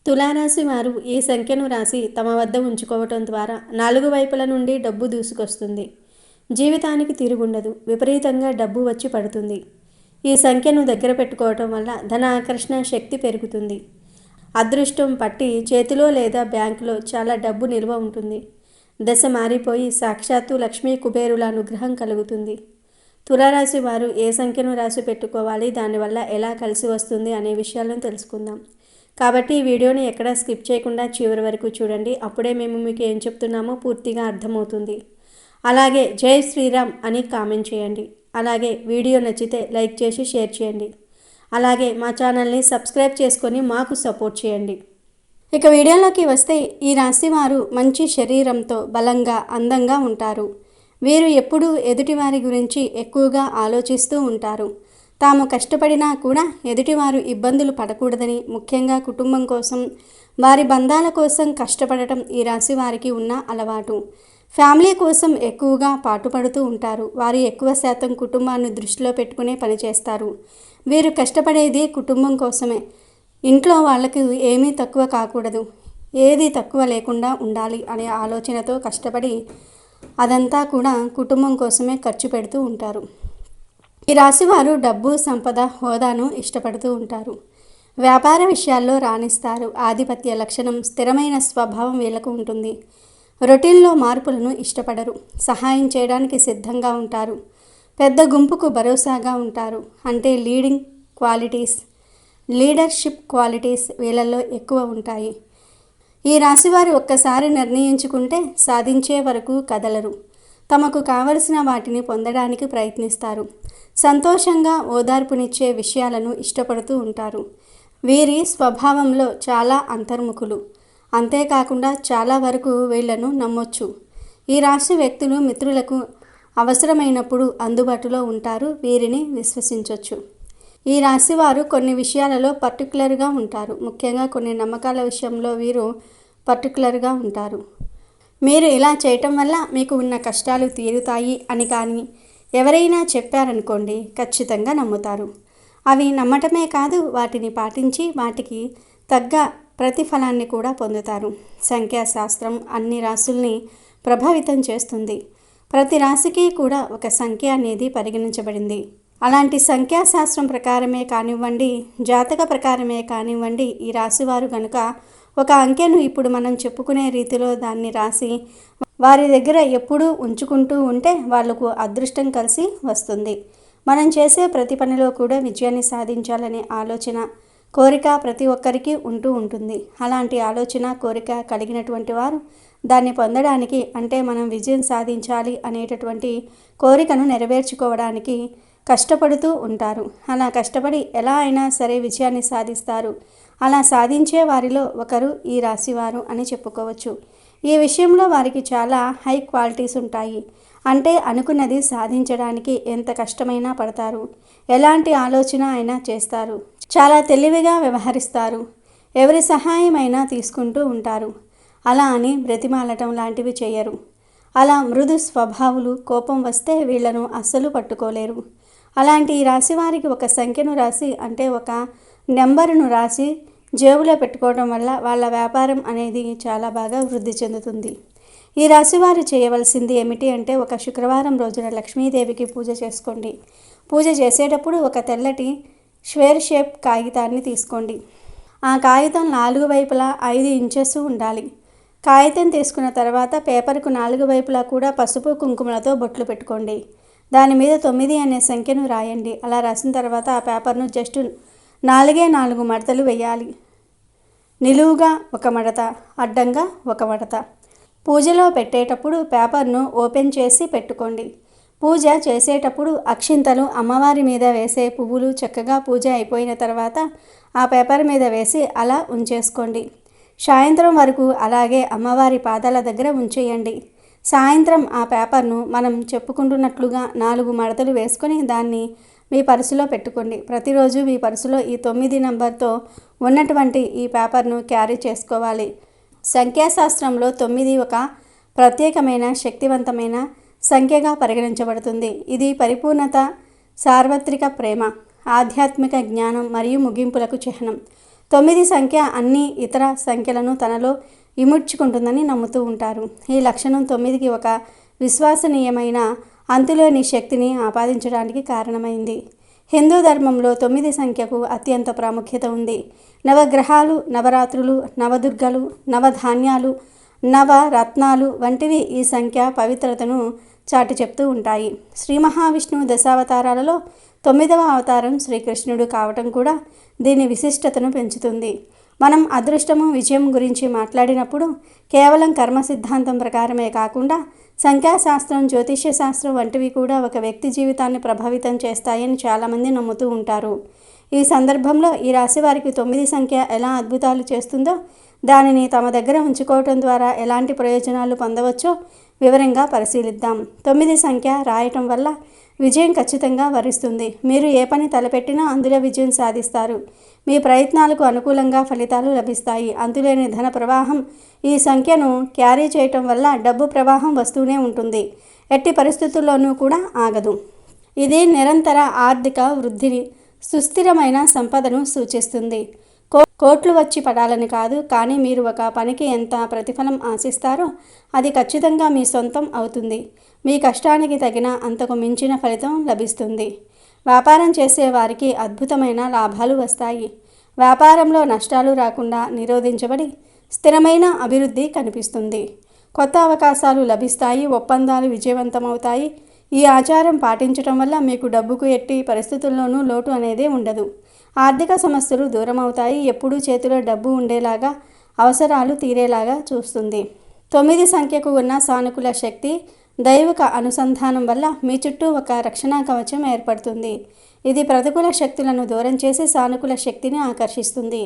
తులారాశి వారు ఈ సంఖ్యను రాసి తమ వద్ద ఉంచుకోవటం ద్వారా 4 వైపుల నుండి డబ్బు దూసుకొస్తుంది. జీవితానికి తిరుగుండదు. విపరీతంగా డబ్బు వచ్చి పడుతుంది. ఈ సంఖ్యను దగ్గర పెట్టుకోవటం వల్ల ధన ఆకర్షణ శక్తి పెరుగుతుంది. అదృష్టం పట్టి చేతిలో లేదా బ్యాంకులో చాలా డబ్బు నిల్వ ఉంటుంది. దశ మారిపోయి సాక్షాత్తు లక్ష్మీ కుబేరుల అనుగ్రహం కలుగుతుంది. తులారాశి వారు ఏ సంఖ్యను రాసి పెట్టుకోవాలి, దానివల్ల ఎలా కలిసి వస్తుంది అనే విషయాలను తెలుసుకుందాం. కాబట్టి ఈ వీడియోని ఎక్కడా స్కిప్ చేయకుండా చివరి వరకు చూడండి. అప్పుడే మేము మీకు ఏం చెప్తున్నామో పూర్తిగా అర్థమవుతుంది. అలాగే జై శ్రీరామ్ అని కామెంట్ చేయండి. అలాగే వీడియో నచ్చితే లైక్ చేసి షేర్ చేయండి. అలాగే మా ఛానల్ని సబ్స్క్రైబ్ చేసుకొని మాకు సపోర్ట్ చేయండి. ఇక వీడియోలోకి వస్తే, ఈ రాశి వారు మంచి శరీరంతో బలంగా అందంగా ఉంటారు. వీరు ఎప్పుడూ ఎదుటివారి గురించి ఎక్కువగా ఆలోచిస్తూ ఉంటారు. తాము కష్టపడినా కూడా ఎదుటివారు ఇబ్బందులు పడకూడదని, ముఖ్యంగా కుటుంబం కోసం, వారి బంధాల కోసం కష్టపడటం ఈ రాశి వారికి ఉన్న అలవాటు. ఫ్యామిలీ కోసం ఎక్కువగా పాటుపడుతూ ఉంటారు. వారు ఎక్కువ శాతం కుటుంబాన్ని దృష్టిలో పెట్టుకునే పనిచేస్తారు. వీరు కష్టపడేది కుటుంబం కోసమే. ఇంట్లో వాళ్ళకి ఏమీ తక్కువ కాకూడదు, ఏది తక్కువ లేకుండా ఉండాలి అనే ఆలోచనతో కష్టపడి అదంతా కూడా కుటుంబం కోసమే ఖర్చు పెడుతూ ఉంటారు. ఈ రాశివారు డబ్బు, సంపద, హోదాను ఇష్టపడుతూ ఉంటారు. వ్యాపార విషయాల్లో రాణిస్తారు. ఆధిపత్య లక్షణం, స్థిరమైన స్వభావం వీళ్ళకు ఉంటుంది. రొటీన్లో మార్పులను ఇష్టపడరు. సహాయం చేయడానికి సిద్ధంగా ఉంటారు. పెద్ద గుంపుకు భరోసాగా ఉంటారు. అంటే లీడర్షిప్ క్వాలిటీస్ వీళ్ళల్లో ఎక్కువ ఉంటాయి. ఈ రాశివారు ఒక్కసారి నిర్ణయించుకుంటే సాధించే వరకు కదలరు. తమకు కావలసిన వాటిని పొందడానికి ప్రయత్నిస్తారు. సంతోషంగా ఓదార్పునిచ్చే విషయాలను ఇష్టపడుతూ ఉంటారు. వీరి స్వభావంలో చాలా అంతర్ముఖులు. అంతేకాకుండా చాలా వరకు వీళ్లను నమ్మొచ్చు. ఈ రాశి వ్యక్తులు మిత్రులకు అవసరమైనప్పుడు అందుబాటులో ఉంటారు. వీరిని విశ్వసించవచ్చు. ఈ రాశివారు కొన్ని విషయాలలో పర్టికులర్గా ఉంటారు. ముఖ్యంగా కొన్ని నమ్మకాల విషయంలో వీరు పర్టికులర్గా ఉంటారు. మీరు ఇలా చేయటం వల్ల మీకు ఉన్న కష్టాలు తీరుతాయి అని కానీ ఎవరైనా చెప్పారనుకోండి, ఖచ్చితంగా నమ్ముతారు. అవి నమ్మటమే కాదు, వాటిని పాటించి వాటికి తగ్గ ప్రతిఫలాన్ని కూడా పొందుతారు. సంఖ్యాశాస్త్రం అన్ని రాశుల్ని ప్రభావితం చేస్తుంది. ప్రతి రాశికి కూడా ఒక సంఖ్య అనేది పరిగణించబడింది. అలాంటి సంఖ్యాశాస్త్రం ప్రకారమే కానివ్వండి, జాతక ప్రకారమే కానివ్వండి, ఈ రాశివారు కనుక ఒక అంకెను ఇప్పుడు మనం చెప్పుకునే రీతిలో దాన్ని రాసి వారి దగ్గర ఎప్పుడూ ఉంచుకుంటూ ఉంటే వాళ్లకు అదృష్టం కలిసి వస్తుంది. మనం చేసే ప్రతి పనిలో కూడా విజయాన్ని సాధించాలనే ఆలోచన, కోరిక ప్రతి ఒక్కరికి ఉంటూ ఉంటుంది. అలాంటి ఆలోచన, కోరిక కలిగినటువంటి వారు దాన్ని పొందడానికి, అంటే మనం విజయం సాధించాలి అనేటటువంటి కోరికను నెరవేర్చుకోవడానికి కష్టపడుతూ ఉంటారు. అలా కష్టపడి ఎలా అయినా సరే విజయాన్ని సాధిస్తారు. అలా సాధించే వారిలో ఒకరు ఈ రాశివారు అని చెప్పుకోవచ్చు. ఈ విషయంలో వారికి చాలా హై క్వాలిటీస్ ఉంటాయి. అంటే అనుకున్నది సాధించడానికి ఎంత కష్టమైనా పడతారు. ఎలాంటి ఆలోచన అయినా చేస్తారు. చాలా తెలివిగా వ్యవహరిస్తారు. ఎవరి సహాయమైనా తీసుకుంటూ ఉంటారు. అలా అని బ్రతిమాలటం లాంటివి చేయరు. అలా మృదు స్వభావులు. కోపం వస్తే వీళ్లను అస్సలు పట్టుకోలేరు. అలాంటి ఈ రాశి వారికి ఒక సంఖ్యను రాసి, అంటే ఒక నెంబరును రాసి జేబులో పెట్టుకోవడం వల్ల వాళ్ళ వ్యాపారం అనేది చాలా బాగా వృద్ధి చెందుతుంది. ఈ రాశివారు చేయవలసింది ఏమిటి అంటే, ఒక శుక్రవారం రోజున లక్ష్మీదేవికి పూజ చేసుకోండి. పూజ చేసేటప్పుడు ఒక తెల్లటి స్క్వేర్ షేప్ కాగితాన్ని తీసుకోండి. ఆ కాగితం 4 వైపులా 5 ఇంచెస్ ఉండాలి. కాగితం తీసుకున్న తర్వాత పేపర్కు 4 వైపులా కూడా పసుపు కుంకుమలతో బొట్లు పెట్టుకోండి. దాని మీద 9 అనే సంఖ్యను రాయండి. అలా రాసిన తర్వాత ఆ పేపర్ను జస్ట్ 4 మడతలు వేయాలి. నిలువుగా ఒక మడత, అడ్డంగా ఒక మడత. పూజలో పెట్టేటప్పుడు పేపర్ను ఓపెన్ చేసి పెట్టుకోండి. పూజ చేసేటప్పుడు అక్షింతలు అమ్మవారి మీద వేసే పువ్వులు చక్కగా పూజ అయిపోయిన తర్వాత ఆ పేపర్ మీద వేసి అలా ఉంచేసుకోండి. సాయంత్రం వరకు అలాగే అమ్మవారి పాదాల దగ్గర ఉంచేయండి. సాయంత్రం ఆ పేపర్ను మనం చెప్పుకుంటున్నట్లుగా 4 మడతలు వేసుకొని దాన్ని మీ పర్సులో పెట్టుకోండి. ప్రతిరోజు మీ పర్సులో ఈ 9 నంబర్తో ఉన్నటువంటి ఈ పేపర్ను క్యారీ చేసుకోవాలి. సంఖ్యాశాస్త్రంలో 9 ఒక ప్రత్యేకమైన శక్తివంతమైన సంఖ్యగా పరిగణించబడుతుంది. ఇది పరిపూర్ణత, సార్వత్రిక ప్రేమ, ఆధ్యాత్మిక జ్ఞానం మరియు ముగింపులకు చిహ్నం. 9 సంఖ్య అన్ని ఇతర సంఖ్యలను తనలో ఇముడ్చుకుంటుందని నమ్ముతూ ఉంటారు. ఈ లక్షణం 9కి ఒక విశ్వసనీయమైన అంతులేని శక్తిని ఆపాదించడానికి కారణమైంది. హిందూ ధర్మంలో 9 సంఖ్యకు అత్యంత ప్రాముఖ్యత ఉంది. నవగ్రహాలు, నవరాత్రులు, నవదుర్గలు, నవధాన్యాలు, నవరత్నాలు వంటివి ఈ సంఖ్య పవిత్రతను చాటి చెప్తూ ఉంటాయి. శ్రీ మహావిష్ణువు దశావతారాలలో 9వ అవతారం శ్రీకృష్ణుడు కావటం కూడా దీని విశిష్టతను పెంచుతుంది. మనం అదృష్టము, విజయం గురించి మాట్లాడినప్పుడు కేవలం కర్మ సిద్ధాంతం ప్రకారమే కాకుండా సంఖ్యాశాస్త్రం, జ్యోతిష్య శాస్త్రం వంటివి కూడా ఒక వ్యక్తి జీవితాన్ని ప్రభావితం చేస్తాయని చాలామంది నమ్ముతూ ఉంటారు. ఈ సందర్భంలో ఈ రాశి వారికి 9 సంఖ్య ఎలా అద్భుతాలు చేస్తుందో, దానిని తమ దగ్గర ఉంచుకోవటం ద్వారా ఎలాంటి ప్రయోజనాలు పొందవచ్చో వివరంగా పరిశీలిద్దాం. 9 సంఖ్య రాయటం వల్ల విజయం ఖచ్చితంగా వరిస్తుంది. మీరు ఏ పని తలపెట్టినా అందులో విజయం సాధిస్తారు. మీ ప్రయత్నాలకు అనుకూలంగా ఫలితాలు లభిస్తాయి. అంతులేని ధన ప్రవాహం ఈ సంఖ్యను క్యారీ చేయటం వల్ల డబ్బు ప్రవాహం వస్తూనే ఉంటుంది. ఎట్టి పరిస్థితుల్లోనూ కూడా ఆగదు. ఇది నిరంతర ఆర్థిక వృద్ధిని, సుస్థిరమైన సంపదను సూచిస్తుంది. కోట్లు వచ్చి పడాలని కాదు, కానీ మీరు ఒక పనికి ఎంత ప్రతిఫలం ఆశిస్తారో అది ఖచ్చితంగా మీ సొంతం అవుతుంది. మీ కష్టానికి తగిన అంతకు మించిన ఫలితం లభిస్తుంది. వ్యాపారం చేసే వారికి అద్భుతమైన లాభాలు వస్తాయి. వ్యాపారంలో నష్టాలు రాకుండా నిరోధించబడి స్థిరమైన అభివృద్ధి కనిపిస్తుంది. కొత్త అవకాశాలు లభిస్తాయి. ఒప్పందాలు విజయవంతమవుతాయి. ఈ ఆచారం పాటించడం వల్ల మీకు డబ్బుకు ఎట్టి పరిస్థితుల్లోనూ లోటు అనేది ఉండదు. ఆర్థిక సమస్యలు దూరం అవుతాయి. ఎప్పుడూ చేతిలో డబ్బు ఉండేలాగా, అవసరాలు తీరేలాగా చూస్తుంది. 9 సంఖ్యకు ఉన్న సానుకూల శక్తి, దైవిక అనుసంధానం వల్ల మీ చుట్టూ ఒక రక్షణ కవచం ఏర్పడుతుంది. ఇది ప్రతికూల శక్తులను దూరం చేసి సానుకూల శక్తిని ఆకర్షిస్తుంది.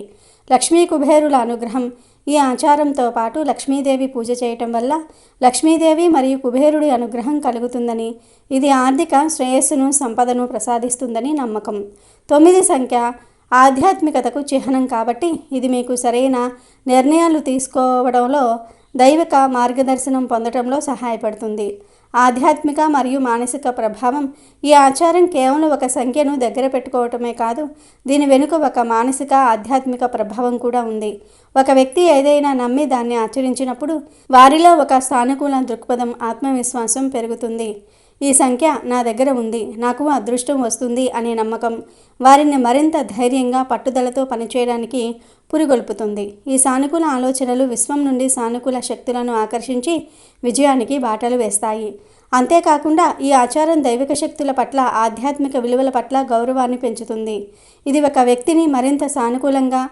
లక్ష్మీ కుబేరుల అనుగ్రహం. ఈ ఆచారంతో పాటు లక్ష్మీదేవి పూజ చేయటం వల్ల లక్ష్మీదేవి మరియు కుబేరుడి అనుగ్రహం కలుగుతుందని, ఇది ఆర్థిక శ్రేయస్సును, సంపదను ప్రసాదిస్తుందని నమ్మకం. 9 సంఖ్య ఆధ్యాత్మికతకు చిహ్నం కాబట్టి ఇది మీకు సరైన నిర్ణయాలు తీసుకోవడంలో, దైవిక మార్గదర్శనం పొందడంలో సహాయపడుతుంది. ఆధ్యాత్మిక మరియు మానసిక ప్రభావం. ఈ ఆచారం కేవలం ఒక సంఖ్యను దగ్గర పెట్టుకోవటమే కాదు, దీని వెనుక ఒక మానసిక, ఆధ్యాత్మిక ప్రభావం కూడా ఉంది. ఒక వ్యక్తి ఏదైనా నమ్మి దాన్ని ఆచరించినప్పుడు వారిలో ఒక సానుకూల దృక్పథం, ఆత్మవిశ్వాసం పెరుగుతుంది. ఈ సంఖ్య నా దగ్గర ఉంది, నాకు అదృష్టం వస్తుంది అనే నమ్మకం వారిని మరింత ధైర్యంగా, పట్టుదలతో పనిచేయడానికి పురిగొల్పుతుంది. ఈ సానుకూల ఆలోచనలు విశ్వం నుండి సానుకూల శక్తులను ఆకర్షించి విజయానికి బాటలు వేస్తాయి. అంతేకాకుండా ఈ ఆచారం దైవిక శక్తుల పట్ల, ఆధ్యాత్మిక విలువల పట్ల గౌరవాన్ని పెంచుతుంది. ఇది ఒక వ్యక్తిని మరింత సానుకూలంగా,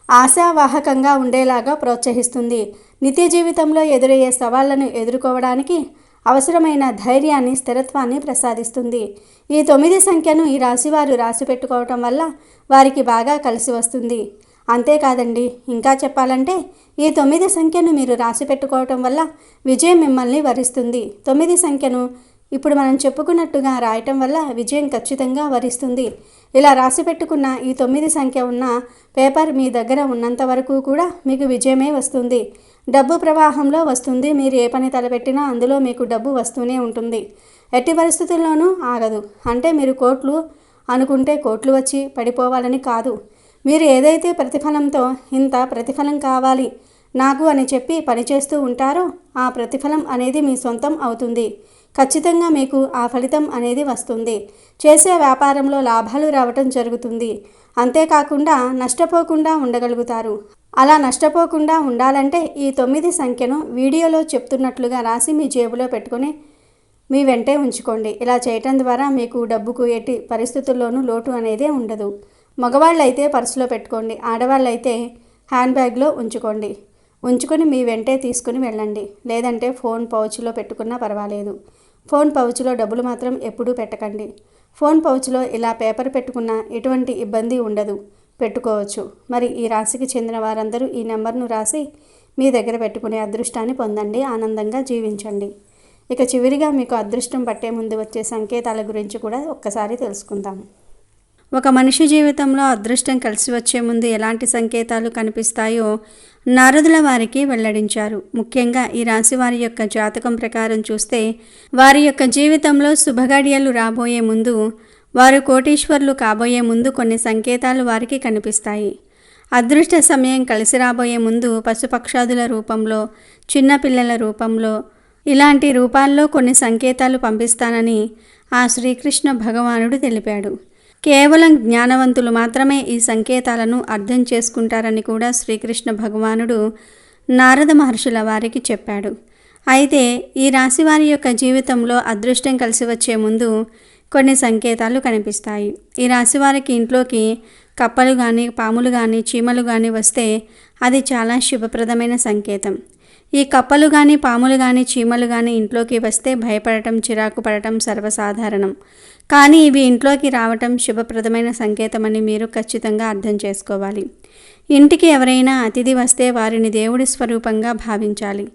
ఆశావాహకంగా ఉండేలాగా ప్రోత్సహిస్తుంది. నిత్య జీవితంలో ఎదురయ్యే సవాళ్లను ఎదుర్కోవడానికి అవసరమైన ధైర్యాన్ని, స్థిరత్వాన్ని ప్రసాదిస్తుంది. ఈ 9 సంఖ్యను ఈ రాశివారు రాసి పెట్టుకోవటం వల్ల వారికి బాగా కలిసి వస్తుంది. అంతేకాదండి, ఇంకా చెప్పాలంటే ఈ 9 సంఖ్యను మీరు రాసి పెట్టుకోవటం వల్ల విజయం మిమ్మల్ని వరిస్తుంది. 9 సంఖ్యను ఇప్పుడు మనం చెప్పుకున్నట్టుగా రాయటం వల్ల విజయం ఖచ్చితంగా వరిస్తుంది. ఇలా రాసి పెట్టుకున్న ఈ 9 సంఖ్య ఉన్న పేపర్ మీ దగ్గర ఉన్నంత వరకు కూడా మీకు విజయమే వస్తుంది. డబ్బు ప్రవాహంలో వస్తుంది. మీరు ఏ పని తలపెట్టినా అందులో మీకు డబ్బు వస్తూనే ఉంటుంది. ఎట్టి పరిస్థితుల్లోనూ ఆగదు. అంటే మీరు కోట్లు అనుకుంటే కోట్లు వచ్చి పడిపోవాలని కాదు. మీరు ఏదైతే ప్రతిఫలంతో ఇంత ప్రతిఫలం కావాలి నాకు అని చెప్పి పనిచేస్తూ ఉంటారో ఆ ప్రతిఫలం అనేది మీ సొంతం అవుతుంది. ఖచ్చితంగా మీకు ఆ ఫలితం అనేది వస్తుంది. చేసే వ్యాపారంలో లాభాలు రావటం జరుగుతుంది. అంతేకాకుండా నష్టపోకుండా ఉండగలుగుతారు. అలా నష్టపోకుండా ఉండాలంటే ఈ 9 సంఖ్యను వీడియోలో చెప్తున్నట్లుగా రాసి మీ జేబులో పెట్టుకొని మీ వెంటే ఉంచుకోండి. ఇలా చేయటం ద్వారా మీకు డబ్బుకు ఎట్టి పరిస్థితుల్లోనూ లోటు అనేదే ఉండదు. మగవాళ్ళైతే పర్సులో పెట్టుకోండి, ఆడవాళ్ళైతే హ్యాండ్ బ్యాగ్లో ఉంచుకొని మీ వెంటే తీసుకుని వెళ్ళండి. లేదంటే ఫోన్ పౌచ్లో పెట్టుకున్నా పర్వాలేదు. ఫోన్ పౌచ్లో డబ్బులు మాత్రం ఎప్పుడూ పెట్టకండి. ఫోన్ పౌచ్లో ఇలా పేపర్ పెట్టుకున్నా ఎటువంటి ఇబ్బంది ఉండదు, పెట్టుకోవచ్చు. మరి ఈ రాశికి చెందిన వారందరూ ఈ నెంబర్ను రాసి మీ దగ్గర పెట్టుకునే అదృష్టాన్ని పొందండి, ఆనందంగా జీవించండి. ఇక చివరిగా మీకు అదృష్టం పట్టే ముందు వచ్చే సంకేతాల గురించి కూడా ఒక్కసారి తెలుసుకుందాం. ఒక మనిషి జీవితంలో అదృష్టం కలిసి వచ్చే ముందు ఎలాంటి సంకేతాలు కనిపిస్తాయో నారదుల వారికి వెల్లడించారు. ముఖ్యంగా ఈ రాశి వారి యొక్క జాతకం ప్రకారం చూస్తే వారి యొక్క జీవితంలో శుభగడియలు రాబోయే ముందు, వారు కోటీశ్వరులు కాబోయే ముందు కొన్ని సంకేతాలు వారికి కనిపిస్తాయి. అదృష్ట సమయం కలిసి రాబోయే ముందు పశుపక్షాదుల రూపంలో, చిన్నపిల్లల రూపంలో, ఇలాంటి రూపాల్లో కొన్ని సంకేతాలు పంపిస్తానని ఆ శ్రీకృష్ణ భగవానుడు తెలిపాడు. కేవలం జ్ఞానవంతులు మాత్రమే ఈ సంకేతాలను అర్థం చేసుకుంటారని కూడా శ్రీకృష్ణ భగవానుడు నారద మహర్షుల వారికి చెప్పాడు. అయితే ఈ రాశి వారి యొక్క జీవితంలో అదృష్టం కలిసి వచ్చే ముందు కొన్ని సంకేతాలు కనిపిస్తాయి. ఈ రాశి వారికి ఇంట్లోకి కప్పలు కానీ, పాములు కానీ, చీమలు కానీ వస్తే అది చాలా శుభప్రదమైన సంకేతం. ఈ కప్పలు కానీ, పాములు కానీ, చీమలు కానీ ఇంట్లోకి వస్తే భయపడటం, చిరాకు పడటం సర్వసాధారణం. కానీ ఇవి ఇంట్లోకి రావటం శుభప్రదమైన సంకేతమని మీరు ఖచ్చితంగా అర్థం చేసుకోవాలి. ఇంటికి ఎవరైనా అతిథి వస్తే వారిని దేవుడి స్వరూపంగా భావించాలి.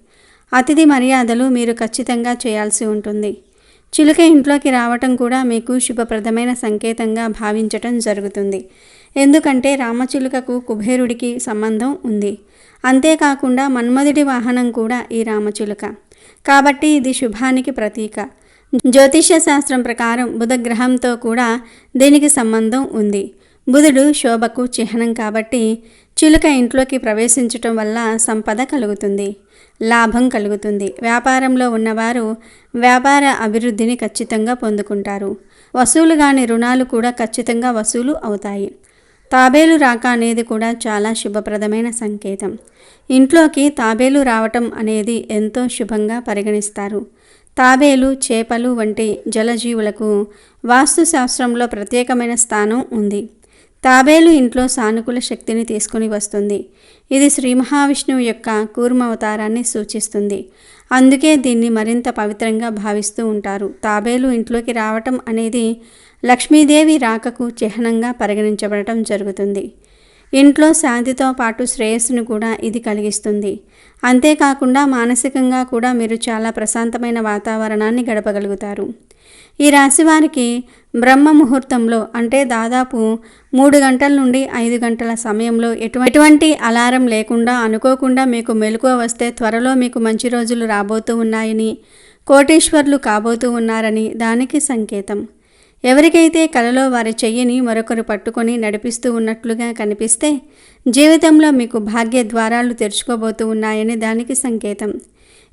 అతిథి మర్యాదలు మీరు ఖచ్చితంగా చేయాల్సి ఉంటుంది. చిలుక ఇంట్లోకి రావటం కూడా మీకు శుభప్రదమైన సంకేతంగా భావించటం జరుగుతుంది. ఎందుకంటే రామచిలుకకు కుబేరుడికి సంబంధం ఉంది. అంతేకాకుండా మన్మధుడి వాహనం కూడా ఈ రామచిలుక. కాబట్టి ఇది శుభానికి ప్రతీక. జ్యోతిష్య శాస్త్రం ప్రకారం బుధ గ్రహంతో కూడా దీనికి సంబంధం ఉంది. బుధుడు శోభకు చిహ్నం కాబట్టి చిలుక ఇంట్లోకి ప్రవేశించటం వల్ల సంపద కలుగుతుంది, లాభం కలుగుతుంది. వ్యాపారంలో ఉన్నవారు వ్యాపార అభివృద్ధిని ఖచ్చితంగా పొందుకుంటారు. వసూలు కాని రుణాలు కూడా ఖచ్చితంగా వసూలు అవుతాయి. తాబేలు రాక అనేది కూడా చాలా శుభప్రదమైన సంకేతం. ఇంట్లోకి తాబేలు రావటం అనేది ఎంతో శుభంగా పరిగణిస్తారు. తాబేలు, చేపలు వంటి జలజీవులకు వాస్తుశాస్త్రంలో ప్రత్యేకమైన స్థానం ఉంది. తాబేలు ఇంట్లో సానుకూల శక్తిని తీసుకుని వస్తుంది. ఇది శ్రీ మహావిష్ణువు యొక్క కూర్మ అవతారాన్ని సూచిస్తుంది. అందుకే దీన్ని మరింత పవిత్రంగా భావిస్తూ ఉంటారు. తాబేలు ఇంట్లోకి రావటం అనేది లక్ష్మీదేవి రాకకు చిహ్నంగా పరిగణించబడటం జరుగుతుంది. ఇంట్లో శాంతితో పాటు శ్రేయస్సును కూడా ఇది కలిగిస్తుంది. అంతేకాకుండా మానసికంగా కూడా మీరు చాలా ప్రశాంతమైన వాతావరణాన్ని గడపగలుగుతారు. ఈ రాశి వారికి బ్రహ్మ ముహూర్తంలో అంటే దాదాపు 3 గంటల నుండి 5 గంటల సమయంలో ఎటువంటి అలారం లేకుండా అనుకోకుండా మీకు మెలకువ వస్తే త్వరలో మీకు మంచి రోజులు రాబోతూ ఉన్నాయని, కోటీశ్వర్లు కాబోతూ ఉన్నారని దానికి సంకేతం. ఎవరికైతే కలలో వారి చెయ్యిని మరొకరు పట్టుకొని నడిపిస్తూ ఉన్నట్లుగా కనిపిస్తే జీవితంలో మీకు భాగ్య ద్వారాలు తెరుచుకోబోతూ ఉన్నాయని దానికి సంకేతం.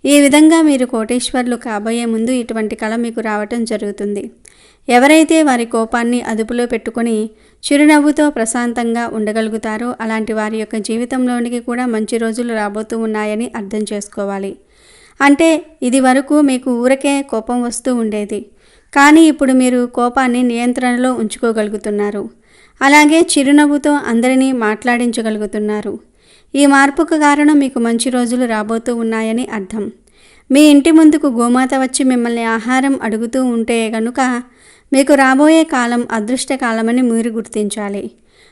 ఈ విధంగా మీరు కోటీశ్వర్లు కాబోయే ముందు ఇటువంటి కళ మీకు రావటం జరుగుతుంది. ఎవరైతే వారి కోపాన్ని అదుపులో పెట్టుకొని చిరునవ్వుతో ప్రశాంతంగా ఉండగలుగుతారో అలాంటి వారి యొక్క జీవితంలోనికి కూడా మంచి రోజులు రాబోతూ ఉన్నాయని అర్థం చేసుకోవాలి. అంటే ఇది వరకు మీకు ఊరకే కోపం వస్తూ ఉండేది, కానీ ఇప్పుడు మీరు కోపాన్ని నియంత్రణలో ఉంచుకోగలుగుతున్నారు. అలాగే చిరునవ్వుతో అందరినీ మాట్లాడించగలుగుతున్నారు. ఈ మార్పుకు కారణం మీకు మంచి రోజులు రాబోతూ ఉన్నాయని అర్థం. మీ ఇంటి ముందుకు గోమాత వచ్చి మిమ్మల్ని ఆహారం అడుగుతూ ఉంటే గనుక మీకు రాబోయే కాలం అదృష్టకాలమని మీరు గుర్తించాలి.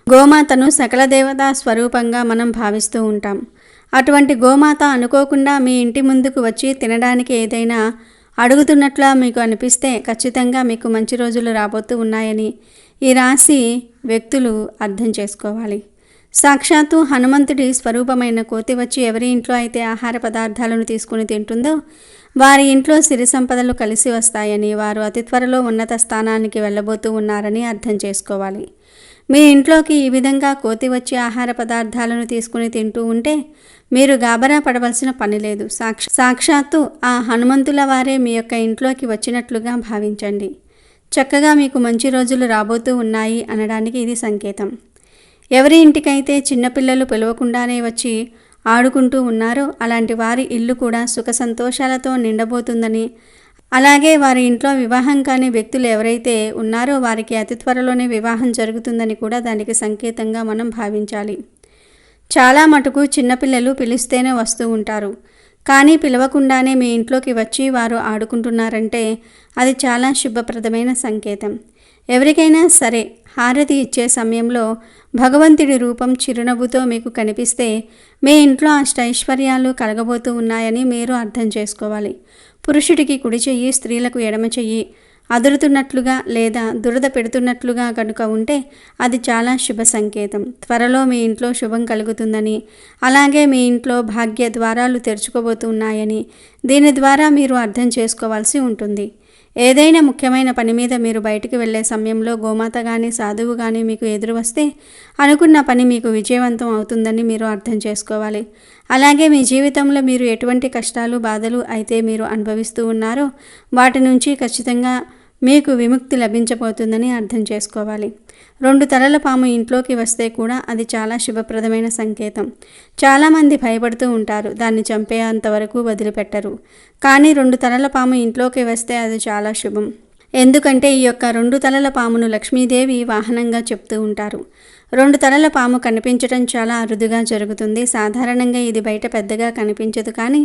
గోమాతను సకల దేవతా స్వరూపంగా మనం భావిస్తూ ఉంటాం. అటువంటి గోమాత అనుకోకుండా మీ ఇంటి ముందుకు వచ్చి తినడానికి ఏదైనా అడుగుతున్నట్లా మీకు అనిపిస్తే ఖచ్చితంగా మీకు మంచి రోజులు రాబోతూ ఉన్నాయని ఈ రాశి వ్యక్తులు అర్థం చేసుకోవాలి. సాక్షాత్తు హనుమంతుడి స్వరూపమైన కోతి వచ్చి ఎవరి ఇంట్లో అయితే ఆహార పదార్థాలను తీసుకుని తింటుందో వారి ఇంట్లో సిరి సంపదలు కలిసి వస్తాయని, వారు అతి త్వరలో ఉన్నత స్థానానికి వెళ్ళబోతూ ఉన్నారని అర్థం చేసుకోవాలి. మీ ఇంట్లోకి ఈ విధంగా కోతి వచ్చి ఆహార పదార్థాలను తీసుకుని తింటూ ఉంటే మీరు గాబరా పడవలసిన పని లేదు. సాక్షాత్తు ఆ హనుమంతుల వారే మీ యొక్క ఇంట్లోకి వచ్చినట్లుగా భావించండి. చక్కగా మీకు మంచి రోజులు రాబోతూ ఉన్నాయి అనడానికి ఇది సంకేతం. ఎవరి ఇంటికైతే చిన్నపిల్లలు పిలవకుండానే వచ్చి ఆడుకుంటూ ఉన్నారో అలాంటి వారి ఇల్లు కూడా సుఖ సంతోషాలతో నిండబోతుందని, అలాగే వారి ఇంట్లో వివాహం కాని వ్యక్తులు ఎవరైతే ఉన్నారో వారికి అతి త్వరలోనే వివాహం జరుగుతుందని కూడా దానికి సంకేతంగా మనం భావించాలి. చాలా మటుకు చిన్నపిల్లలు పిలిస్తేనే వస్తూ ఉంటారు, కానీ పిలవకుండానే మీ ఇంట్లోకి వచ్చి వారు ఆడుకుంటున్నారంటే అది చాలా శుభప్రదమైన సంకేతం. ఎవరికైనా సరే హారతి ఇచ్చే సమయంలో భగవంతుడి రూపం చిరునవ్వుతో మీకు కనిపిస్తే మీ ఇంట్లో అష్టైశ్వర్యాలు కలగబోతూ ఉన్నాయని మీరు అర్థం చేసుకోవాలి. పురుషుడికి కుడి చెయ్యి, స్త్రీలకు ఎడమ చెయ్యి అదురుతున్నట్లుగా లేదా దురద పెడుతున్నట్లుగా కనుక ఉంటే అది చాలా శుభ సంకేతం. త్వరలో మీ ఇంట్లో శుభం కలుగుతుందని, అలాగే మీ ఇంట్లో భాగ్య ద్వారాలు తెరుచుకోబోతున్నాయని దీని ద్వారా మీరు అర్థం చేసుకోవాల్సి ఉంటుంది. ఏదైనా ముఖ్యమైన పని మీద మీరు బయటికి వెళ్ళే సమయంలో గోమాత కానీ సాధువు కానీ మీకు ఎదురు వస్తే అనుకున్న పని మీకు విజయవంతం అవుతుందని మీరు అర్థం చేసుకోవాలి. అలాగే మీ జీవితంలో మీరు ఎటువంటి కష్టాలు బాధలు అయితే మీరు అనుభవిస్తూ ఉన్నారో వాటి నుంచి ఖచ్చితంగా మీకు విముక్తి లభించబోతుందని అర్థం చేసుకోవాలి. 2 తలల పాము ఇంట్లోకి వస్తే కూడా అది చాలా శుభప్రదమైన సంకేతం. చాలామంది భయపడుతూ ఉంటారు, దాన్ని చంపేంతవరకు వదిలిపెట్టరు. కానీ 2 తలల పాము ఇంట్లోకి వస్తే అది చాలా శుభం. ఎందుకంటే ఈ యొక్క 2 తలల పామును లక్ష్మీదేవి వాహనంగా చెప్తూ ఉంటారు. 2 తలల పాము కనిపించడం చాలా అరుదుగా జరుగుతుంది. సాధారణంగా ఇది బయట పెద్దగా కనిపించదు, కానీ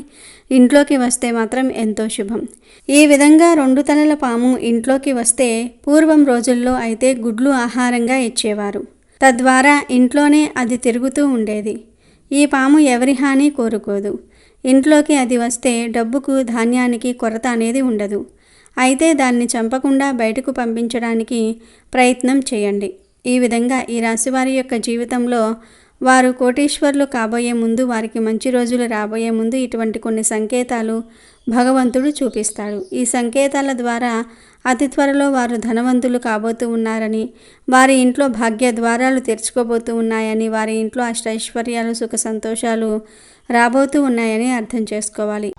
ఇంట్లోకి వస్తే మాత్రం ఎంతో శుభం. ఈ విధంగా 2 తలల పాము ఇంట్లోకి వస్తే పూర్వం రోజుల్లో అయితే గుడ్లు ఆహారంగా ఇచ్చేవారు. తద్వారా ఇంట్లోనే అది తిరుగుతూ ఉండేది. ఈ పాము ఎవరి హాని కోరుకోదు. ఇంట్లోకి అది వస్తే డబ్బుకు ధాన్యానికి కొరత అనేది ఉండదు. అయితే దాన్ని చంపకుండా బయటకు పంపించడానికి ప్రయత్నం చేయండి. ఈ విధంగా ఈ రాశివారి యొక్క జీవితంలో వారు కోటీశ్వరులు కాబోయే ముందు, వారికి మంచి రోజులు రాబోయే ముందు ఇటువంటి కొన్ని సంకేతాలు భగవంతుడు చూపిస్తాడు. ఈ సంకేతాల ద్వారా అతి త్వరలో వారు ధనవంతులు కాబోతూ ఉన్నారని, వారి ఇంట్లో భాగ్య ద్వారాలు తెరుచుకోబోతూ ఉన్నాయని, వారి ఇంట్లో అష్టైశ్వర్యాలు సుఖ సంతోషాలు రాబోతూ ఉన్నాయని అర్థం చేసుకోవాలి.